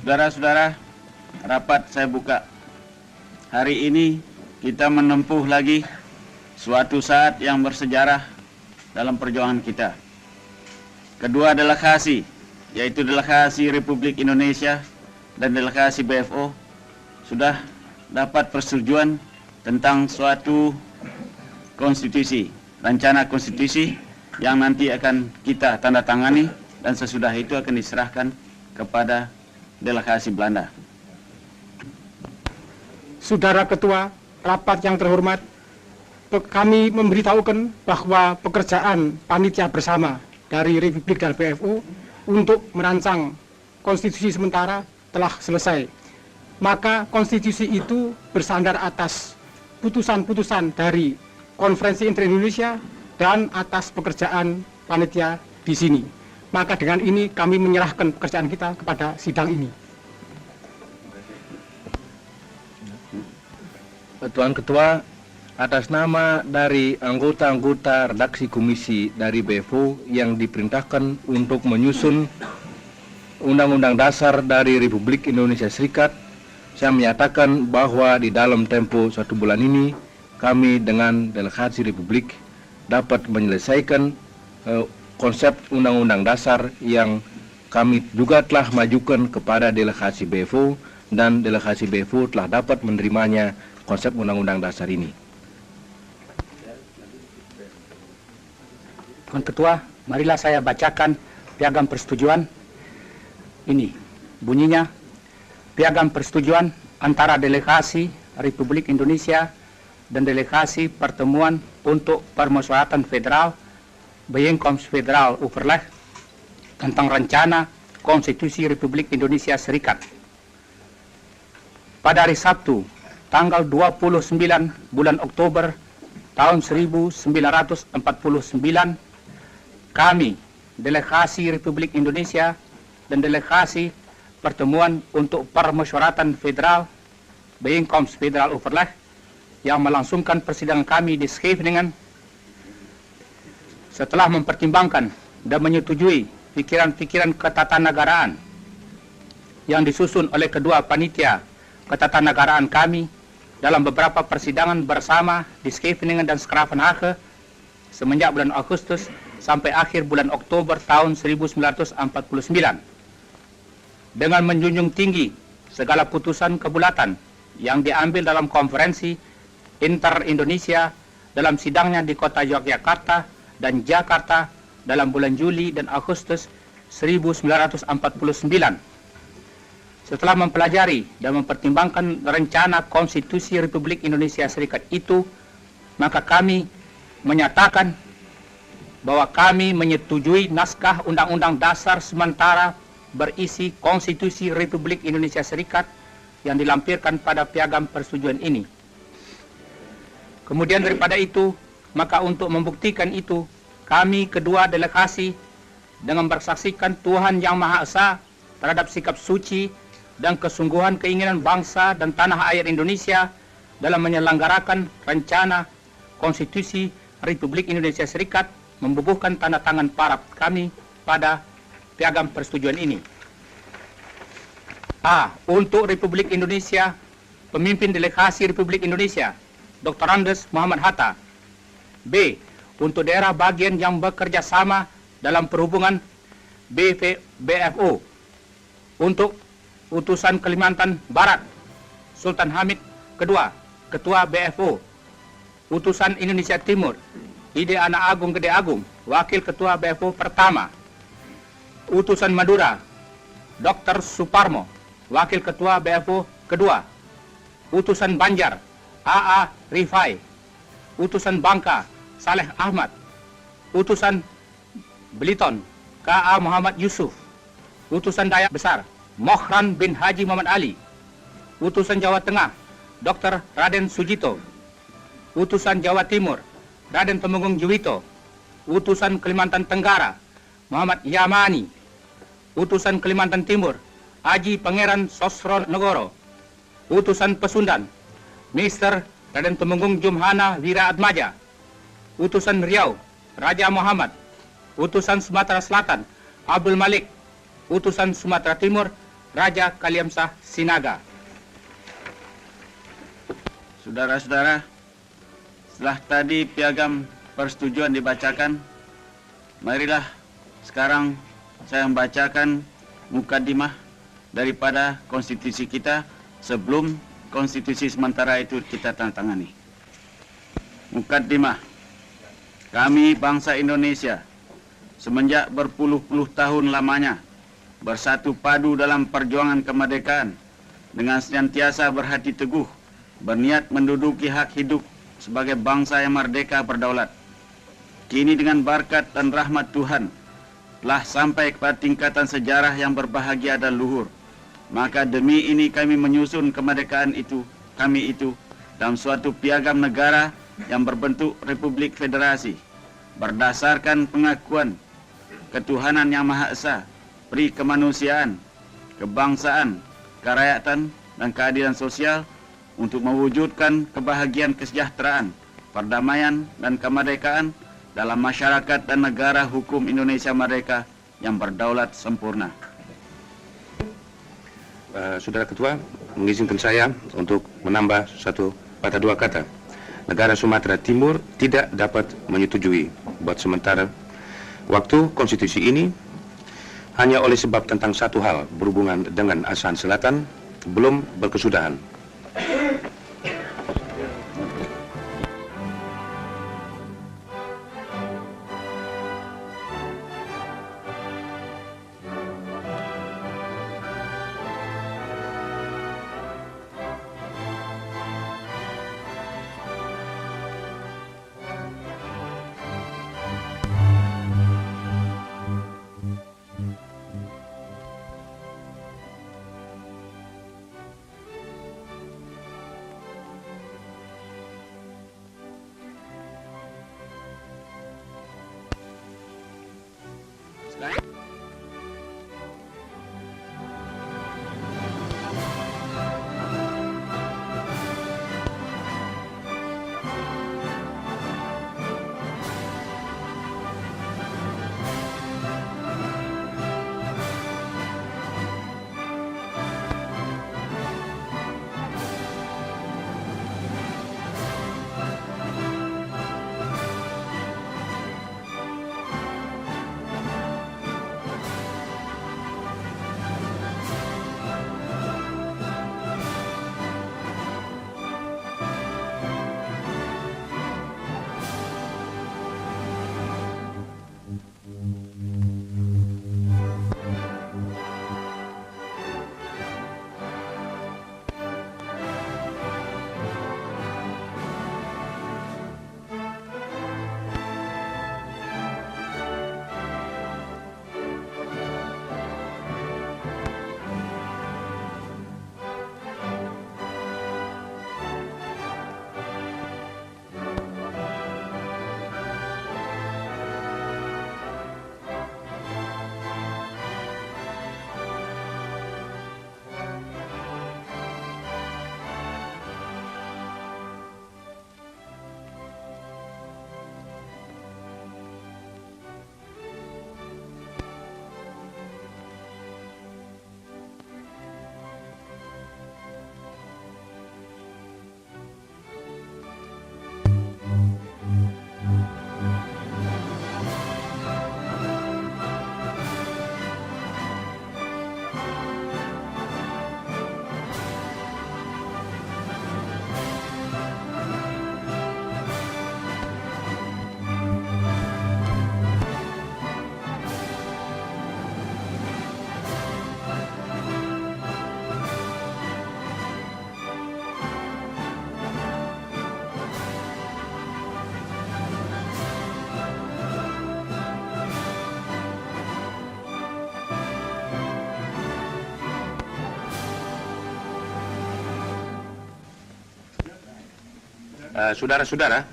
Saudara-saudara, rapat saya buka. Hari ini kita menempuh lagi suatu saat yang bersejarah dalam perjuangan kita. Kedua delegasi, yaitu delegasi Republik Indonesia dan delegasi BFO, sudah dapat persetujuan tentang suatu konstitusi, rencana konstitusi yang nanti akan kita tanda tangani dan sesudah itu akan diserahkan kepada delegasi Belanda. Saudara Ketua, rapat yang terhormat, kami memberitahukan bahwa pekerjaan panitia bersama dari Republik dan BFO untuk merancang konstitusi sementara telah selesai. Maka konstitusi itu bersandar atas putusan-putusan dari Konferensi Inter-Indonesia dan atas pekerjaan panitia di sini. Maka dengan ini kami menyerahkan pekerjaan kita kepada sidang ini. Tuan Ketua, atas nama dari anggota-anggota redaksi komisi dari BFO yang diperintahkan untuk menyusun Undang-Undang Dasar dari Republik Indonesia Serikat, saya menyatakan bahwa di dalam tempo 1 bulan ini, kami dengan delegasi Republik dapat menyelesaikan konsep Undang-Undang Dasar yang kami juga telah majukan kepada delegasi BFO, dan delegasi BFO telah dapat menerimanya konsep Undang-Undang Dasar ini. Tuan Ketua, marilah saya bacakan piagam persetujuan ini. Bunyinya, piagam persetujuan antara delegasi Republik Indonesia dan delegasi Pertemuan untuk Permusyawaratan Federal Bijeenkomst Federal Overleg tentang rencana Konstitusi Republik Indonesia Serikat. Pada hari Sabtu, tanggal 29 bulan Oktober tahun 1949, kami, delegasi Republik Indonesia dan delegasi Pertemuan untuk Permusyawaratan Federal Bijeenkomst Federal Overleg yang melangsungkan persidangan kami di Scheveningen, setelah mempertimbangkan dan menyetujui pikiran-pikiran ketatanegaraan yang disusun oleh kedua panitia ketatanegaraan kami dalam beberapa persidangan bersama di Scheveningen dan Schravenhage semenjak bulan Agustus sampai akhir bulan Oktober tahun 1949, dengan menjunjung tinggi segala putusan kebulatan yang diambil dalam konferensi Inter-Indonesia dalam sidangnya di kota Yogyakarta dan Jakarta dalam bulan Juli dan Agustus 1949. Setelah mempelajari dan mempertimbangkan rencana Konstitusi Republik Indonesia Serikat itu, maka kami menyatakan bahwa kami menyetujui naskah Undang-Undang Dasar sementara berisi Konstitusi Republik Indonesia Serikat yang dilampirkan pada piagam persetujuan ini. Kemudian daripada itu, maka untuk membuktikan itu, kami kedua delegasi dengan bersaksikan Tuhan Yang Maha Esa terhadap sikap suci dan kesungguhan keinginan bangsa dan tanah air Indonesia dalam menyelenggarakan rencana Konstitusi Republik Indonesia Serikat, membubuhkan tanda tangan para kami pada piagam persetujuan ini. A. Untuk Republik Indonesia, pemimpin delegasi Republik Indonesia, Dr. Andes Muhammad Hatta. B. Untuk daerah bagian yang bekerja sama dalam perhubungan BFO. Untuk utusan Kalimantan Barat, Sultan Hamid II, Ketua BFO. Utusan Indonesia Timur, Ide Anak Agung Gede Agung, Wakil Ketua BFO pertama. Utusan Madura, Dr. Suparmo, Wakil Ketua BFO kedua. Utusan Banjar, AA Rifai. Utusan Bangka, Saleh Ahmad. Utusan Beliton, KA Muhammad Yusuf. Utusan Dayak Besar, Mohran bin Haji Muhammad Ali. Utusan Jawa Tengah, Dr. Raden Sujito. Utusan Jawa Timur, Raden Temenggung Juwito. Utusan Kalimantan Tenggara, Muhammad Yamani. Utusan Kalimantan Timur, Haji Pangeran Sosro Negoro. Utusan Pesundan, Mr. Raden Temenggung Jumhana Wira Atmaja. Utusan Riau, Raja Muhammad. Utusan Sumatera Selatan, Abdul Malik. Utusan Sumatera Timur, Raja Kaliamsah Sinaga. Saudara-saudara, setelah tadi piagam persetujuan dibacakan, marilah sekarang saya membacakan mukaddimah daripada konstitusi kita sebelum konstitusi sementara itu kita tandatangani. Mukaddimah. Kami bangsa Indonesia semenjak berpuluh-puluh tahun lamanya bersatu padu dalam perjuangan kemerdekaan dengan senantiasa berhati teguh, berniat menduduki hak hidup sebagai bangsa yang merdeka berdaulat. Kini dengan berkat dan rahmat Tuhan telah sampai kepada tingkatan sejarah yang berbahagia dan luhur. Maka demi ini kami menyusun kemerdekaan kami itu dalam suatu piagam negara yang berbentuk Republik Federasi berdasarkan pengakuan ketuhanan yang Maha Esa, peri kemanusiaan, kebangsaan, kerakyatan, dan keadilan sosial untuk mewujudkan kebahagiaan kesejahteraan, perdamaian, dan kemerdekaan dalam masyarakat dan negara hukum Indonesia merdeka yang berdaulat sempurna. Saudara Ketua, mengizinkan saya untuk menambah satu patah dua kata. Negara Sumatera Timur tidak dapat menyetujui buat sementara waktu konstitusi ini hanya oleh sebab tentang satu hal berhubungan dengan ASEAN Selatan belum berkesudahan. Saudara-saudara,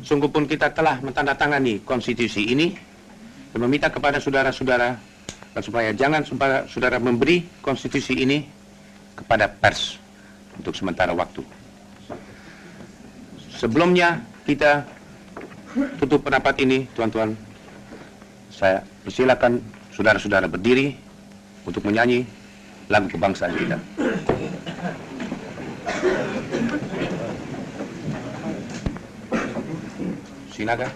sungguh pun kita telah mentandatangani konstitusi ini dan meminta kepada saudara-saudara supaya jangan saudara memberi konstitusi ini kepada pers untuk sementara waktu. Sebelumnya kita tutup rapat ini, tuan-tuan. Saya persilakan saudara-saudara berdiri untuk menyanyi lagu kebangsaan kita. Sinaga.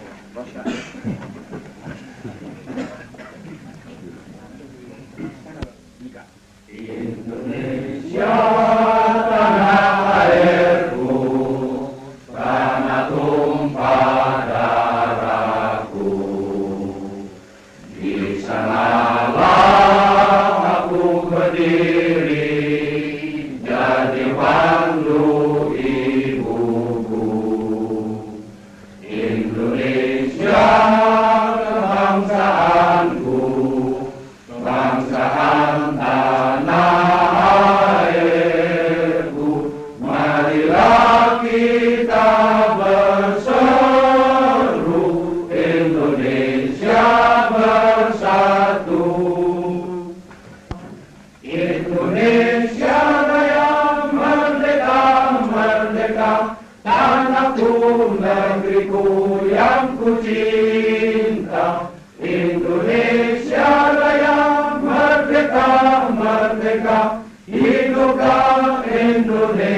Hiduplah Indonesia.